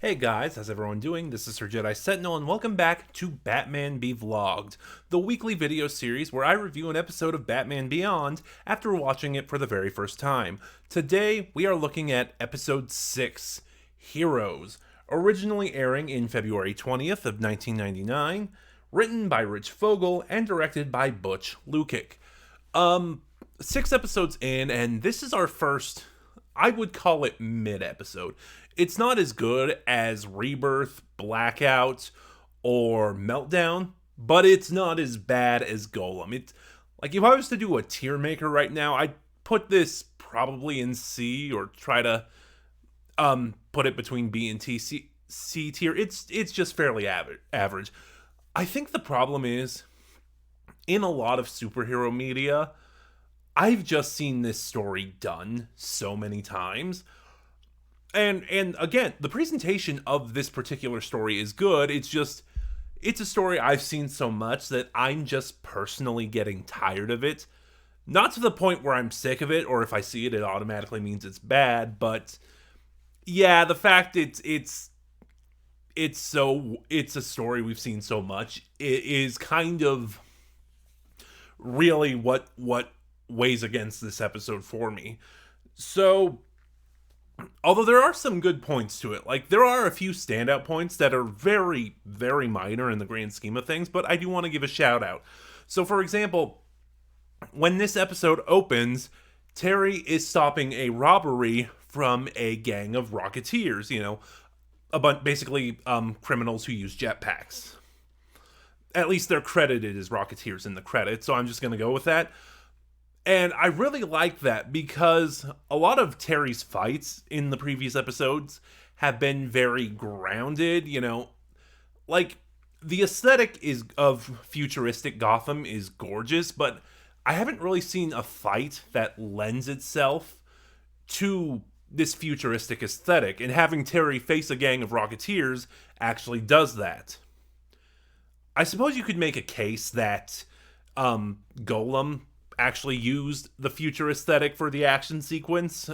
Hey guys, how's everyone doing? This is Sir Jedi Sentinel, and welcome back to Batman Be-Vlogged, the weekly video series where I review an episode of Batman Beyond after watching it for the very first time. Today, we are looking at episode 6, Heroes, originally airing in February 20th of 1999, written by Rich Fogel and directed by Butch Lukic. 6 episodes in, and this is our first, I would call it mid-episode. It's not as good as Rebirth, Blackout, or Meltdown, but it's not as bad as Golem. It's like if I was to do a tier maker right now, I'd put this probably in C or try to put it between B and C tier. It's just fairly average. I think the problem is in a lot of superhero media, I've just seen this story done so many times. And again, the presentation of this particular story is good. It's a story I've seen so much that I'm just personally getting tired of it. Not to the point where I'm sick of it, or if I see it, it automatically means it's bad. But yeah, the fact it's a story we've seen so much, it is kind of really what weighs against this episode for me. So, although there are some good points to it, like there are a few standout points that are very, very minor in the grand scheme of things, but I do want to give a shout out. So, for example, when this episode opens, Terry is stopping a robbery from a gang of Rocketeers, basically criminals who use jetpacks. At least they're credited as Rocketeers in the credits, so I'm just going to go with that. And I really like that because a lot of Terry's fights in the previous episodes have been very grounded, like the aesthetic is of futuristic Gotham is gorgeous, but I haven't really seen a fight that lends itself to this futuristic aesthetic, and having Terry face a gang of Rocketeers actually does that. I suppose you could make a case that Golem actually used the future aesthetic for the action sequence,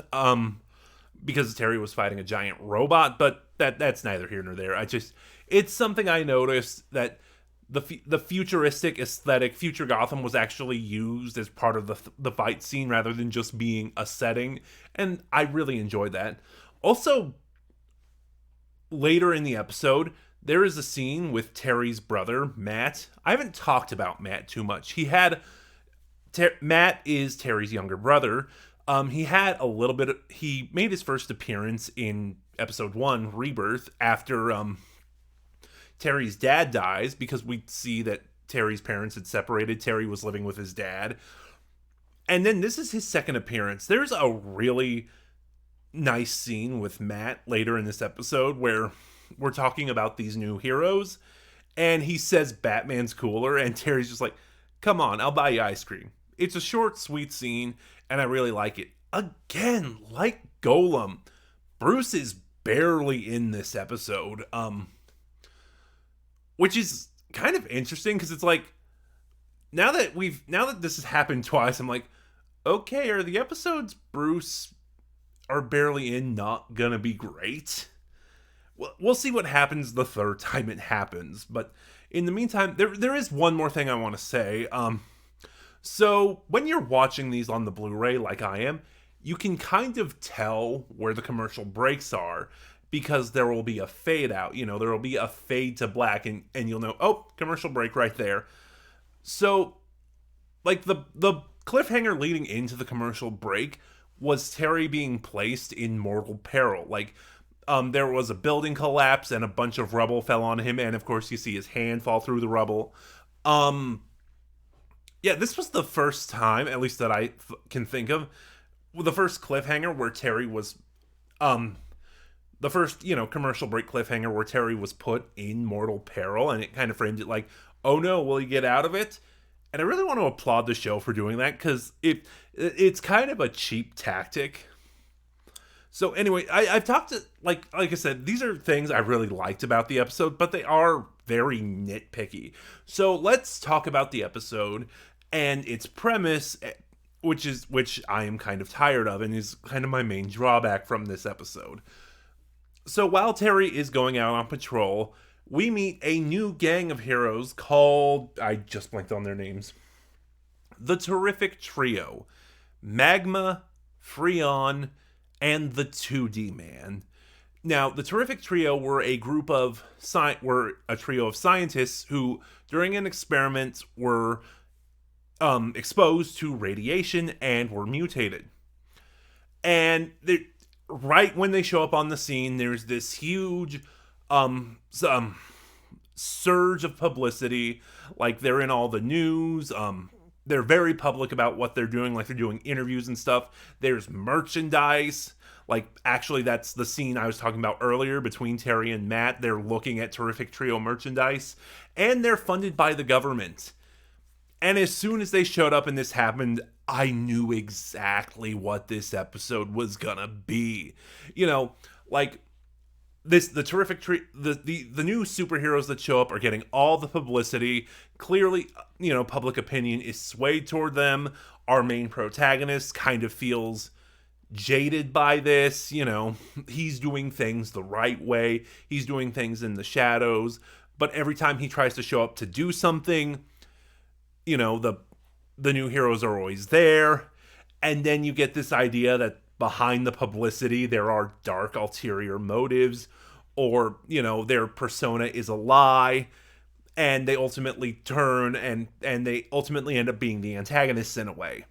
because Terry was fighting a giant robot, but that's neither here nor there. It's something I noticed that the futuristic aesthetic, future Gotham, was actually used as part of the fight scene rather than just being a setting, and I really enjoyed that. Also, later in the episode, there is a scene with Terry's brother, Matt. I haven't talked about Matt too much. Matt is Terry's younger brother. He made his first appearance in episode 1, Rebirth, after Terry's dad dies, because we see that Terry's parents had separated. Terry was living with his dad. And then this is his second appearance. There's a really nice scene with Matt later in this episode where we're talking about these new heroes, and he says Batman's cooler, and Terry's just like, come on, I'll buy you ice cream. It's a short, sweet scene, and I really like it. Again, like Golem, Bruce is barely in this episode, which is kind of interesting because it's like, now that this has happened twice, I'm like, okay, are the episodes Bruce are barely in not gonna be great? We'll see what happens the third time it happens, but in the meantime, there is one more thing I want to say. So, when you're watching these on the Blu-ray, like I am, you can kind of tell where the commercial breaks are, because there will be a fade out. There will be a fade to black, and you'll know, oh, commercial break right there. So, like, the cliffhanger leading into the commercial break was Terry being placed in mortal peril. Like, there was a building collapse, and a bunch of rubble fell on him, and of course you see his hand fall through the rubble. Yeah, this was the first time, at least that I can think of, the first cliffhanger where Terry was, the first, commercial break cliffhanger where Terry was put in mortal peril, and it kind of framed it like, oh no, will he get out of it? And I really want to applaud the show for doing that, because it's kind of a cheap tactic. So anyway, I've talked to, like I said, these are things I really liked about the episode, but they are very nitpicky. So let's talk about the episode and its premise, which I am kind of tired of and is kind of my main drawback from this episode. So while Terry is going out on patrol, we meet a new gang of heroes called, I just blanked on their names, the Terrific Trio: Magma, Freon, and the 2D Man. Now, the Terrific Trio were a trio of scientists who, during an experiment, were exposed to radiation and were mutated. And right when they show up on the scene, there's this huge surge of publicity. Like, they're in all the news. They're very public about what they're doing. Like, they're doing interviews and stuff. There's merchandise. Like, actually, that's the scene I was talking about earlier between Terry and Matt. They're looking at Terrific Trio merchandise, and they're funded by the government. And as soon as they showed up and this happened, I knew exactly what this episode was gonna be. You know, like, the Terrific Trio, the new superheroes that show up are getting all the publicity. Clearly, public opinion is swayed toward them. Our main protagonist kind of feels jaded by this. He's doing things the right way. He's doing things in the shadows. But every time he tries to show up to do something, the new heroes are always there. And then you get this idea that behind the publicity there are dark ulterior motives, or their persona is a lie, and they ultimately turn and they ultimately end up being the antagonists in a way.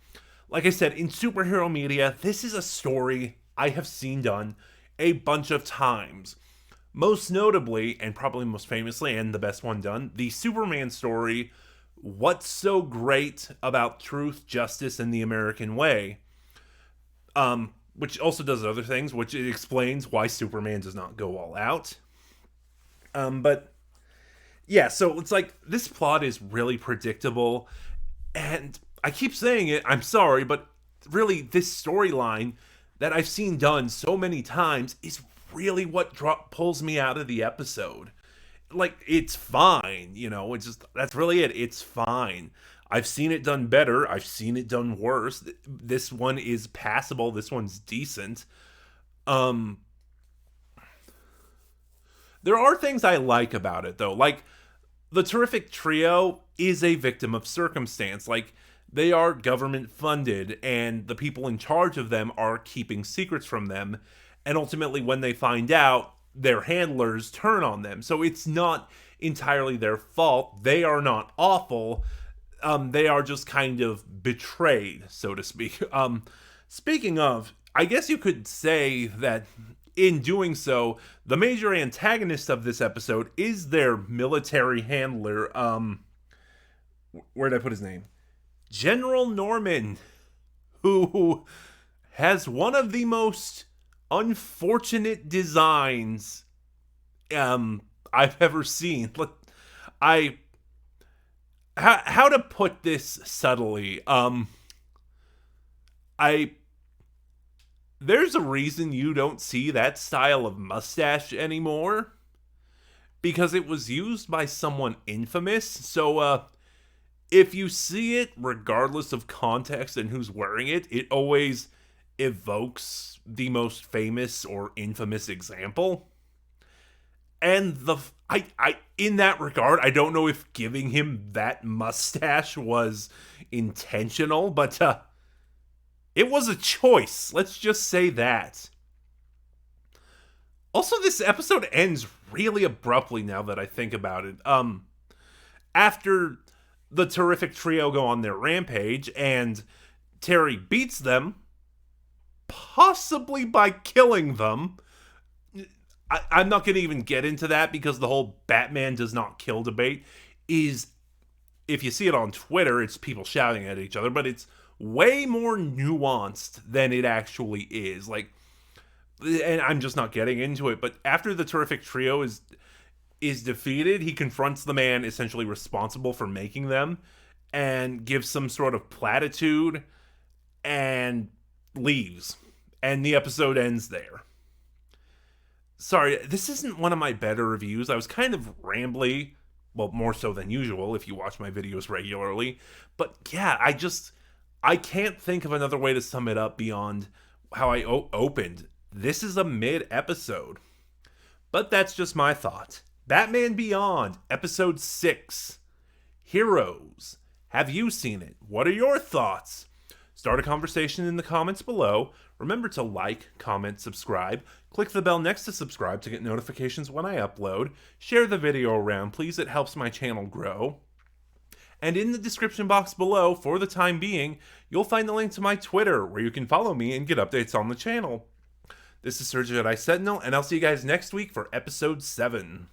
Like I said, in superhero media, this is a story I have seen done a bunch of times. Most notably, and probably most famously, and the best one done, the Superman story, What's So Great About Truth, Justice, and the American Way, which also does other things, which it explains why Superman does not go all out. But yeah, so it's like, this plot is really predictable, and I keep saying it, I'm sorry, but really, this storyline that I've seen done so many times is really what pulls me out of the episode. Like, it's fine, it's just, that's really it. It's fine. I've seen it done better. I've seen it done worse. This one is passable. This one's decent. There are things I like about it, though. Like, the Terrific Trio is a victim of circumstance. Like, they are government funded, and the people in charge of them are keeping secrets from them. And ultimately, when they find out, their handlers turn on them. So it's not entirely their fault. They are not awful. They are just kind of betrayed, so to speak. Speaking of, I guess you could say that in doing so, the major antagonist of this episode is their military handler. Where did I put his name? General Norman, who has one of the most unfortunate designs I've ever seen. How to put this subtly? There's a reason you don't see that style of mustache anymore, because it was used by someone infamous. So if you see it, regardless of context and who's wearing it, it always evokes the most famous or infamous example. And I in that regard, I don't know if giving him that mustache was intentional, but it was a choice. Let's just say that. Also, this episode ends really abruptly now that I think about it. After the Terrific Trio go on their rampage and Terry beats them, possibly by killing them. I'm not going to even get into that, because the whole Batman does not kill debate is, if you see it on Twitter, it's people shouting at each other, but it's way more nuanced than it actually is. Like, and I'm just not getting into it, but after the Terrific Trio is defeated, he confronts the man essentially responsible for making them and gives some sort of platitude and leaves. And the episode ends there. Sorry, this isn't one of my better reviews. I was kind of rambly. Well, more so than usual if you watch my videos regularly. But yeah, I can't think of another way to sum it up beyond how I opened. This is a mid-episode. But that's just my thought. Batman Beyond, Episode 6. Heroes. Have you seen it? What are your thoughts? Start a conversation in the comments below. Remember to like, comment, subscribe. Click the bell next to subscribe to get notifications when I upload. Share the video around, please. It helps my channel grow. And in the description box below, for the time being, you'll find the link to my Twitter, where you can follow me and get updates on the channel. This is Sir Jedi Sentinel, and I'll see you guys next week for Episode 7.